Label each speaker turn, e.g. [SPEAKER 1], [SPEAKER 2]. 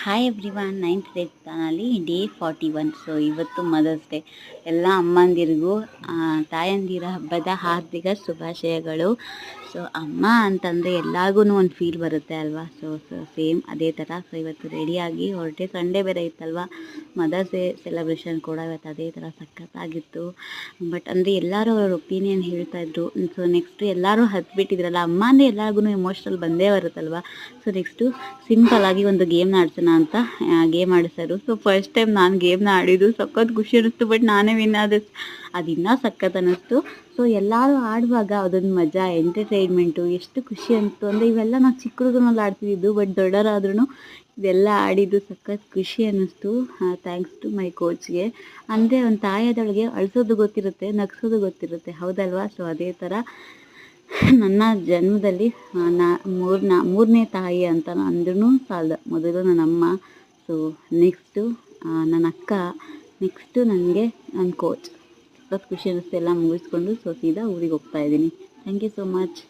[SPEAKER 1] Hi everyone, 9th day ಚಾನಲಿ day 41. So ಇವತ್ತು mother's day. ಎಲ್ಲ ಅಮ್ಮಂದಿರಿಗೂ ತಾಯಂದಿರ ಹಬ್ಬದ ಹಾರ್ದಿಕ ಶುಭಾಶಯಗಳು. ಸೊ ಅಮ್ಮ ಅಂತಂದರೆ ಎಲ್ಲರಿಗೂ ಒಂದು ಫೀಲ್ ಬರುತ್ತೆ ಅಲ್ವಾ. ಸೊ ಸೇಮ್ ಅದೇ ಥರ. ಸೊ ಇವತ್ತು ರೆಡಿಯಾಗಿ ಹೊರಟೆ. ಸಂಡೇ ಬೇರೆ ಇತ್ತಲ್ವ, ಮದರ್ಸ್ ಡೇ ಸೆಲೆಬ್ರೇಷನ್ ಕೂಡ ಇವತ್ತು ಅದೇ ಥರ ಸಖತ್ತಾಗಿತ್ತು. ಬಟ್ ಅಂದರೆ ಎಲ್ಲರೂ ಅವ್ರ ಒಪಿನಿಯನ್ ಹೇಳ್ತಾಯಿದ್ರು. ಸೊ ನೆಕ್ಸ್ಟು ಎಲ್ಲರೂ ಹತ್ಬಿಟ್ಟಿದ್ರಲ್ಲ, ಅಮ್ಮ ಅಂದರೆ ಎಲ್ಲರಿಗೂ ಎಮೋಷ್ನಲ್ ಬಂದೇ ಬರುತ್ತಲ್ವ. ಸೊ ನೆಕ್ಸ್ಟು ಸಿಂಪಲ್ಲಾಗಿ ಒಂದು ಗೇಮ್ನ ಆಡ್ಸೋಣ ಅಂತ ಗೇಮ್ ಆಡಿಸೋರು. ಸೊ ಫಸ್ಟ್ ಟೈಮ್ ನಾನು ಗೇಮ್ನ ಆಡಿದ್ದು ಸಖತ್ ಖುಷಿ ಅನ್ನಿಸ್ತು. ಬಟ್ ನಾನೇ ವಿನ್ ಆದ, ಅದು ಇನ್ನೂ ಸಖತ್ ಅನ್ನಿಸ್ತು. ಸೊ ಎಲ್ಲರೂ ಆಡುವಾಗ ಅದೊಂದು ಮಜಾ, ಎಂಟರ್ಟೈನ್ಮೆಂಟು ಎಷ್ಟು ಖುಷಿ ಅನಿಸ್ತು ಅಂದರೆ, ಇವೆಲ್ಲ ನಾವು ಚಿಕ್ಕ ಹುಡುಗನಲ್ಲಿ ಆಡ್ತಿದ್ದು. ಬಟ್ ದೊಡ್ಡವರಾದ್ರೂ ಇದೆಲ್ಲ ಆಡಿದ್ದು ಸಖತ್ ಖುಷಿ ಅನ್ನಿಸ್ತು. ಥ್ಯಾಂಕ್ಸ್ ಟು ಮೈ ಕೋಚ್ಗೆ. ಅಂದರೆ ಒಂದು ತಾಯಿಯಾದವಳಿಗೆ ಅಳಿಸೋದು ಗೊತ್ತಿರುತ್ತೆ, ನಗಿಸೋದು ಗೊತ್ತಿರುತ್ತೆ, ಹೌದಲ್ವಾ. ಸೊ ಅದೇ ಥರ ನನ್ನ ಜನ್ಮದಲ್ಲಿ ಮೂರನೇ ತಾಯಿ ಅಂತ ಅಂದ್ರೂ ಸಾಲದು. ಮೊದಲು ನನ್ನಮ್ಮ, ಸೊ ನೆಕ್ಸ್ಟು ನನ್ನ ಅಕ್ಕ, ನೆಕ್ಸ್ಟು ನನಗೆ ನನ್ನ ಕೋಚ್. ಸ್ವಲ್ಪ ಖುಷಿ ಅನ್ನಿಸ್ತು. ಎಲ್ಲ ಮುಗಿಸ್ಕೊಂಡು ಸೊ ಸೀದಾ ಊರಿಗೆ ಹೋಗ್ತಾಯಿದ್ದೀನಿ. Thank you so much.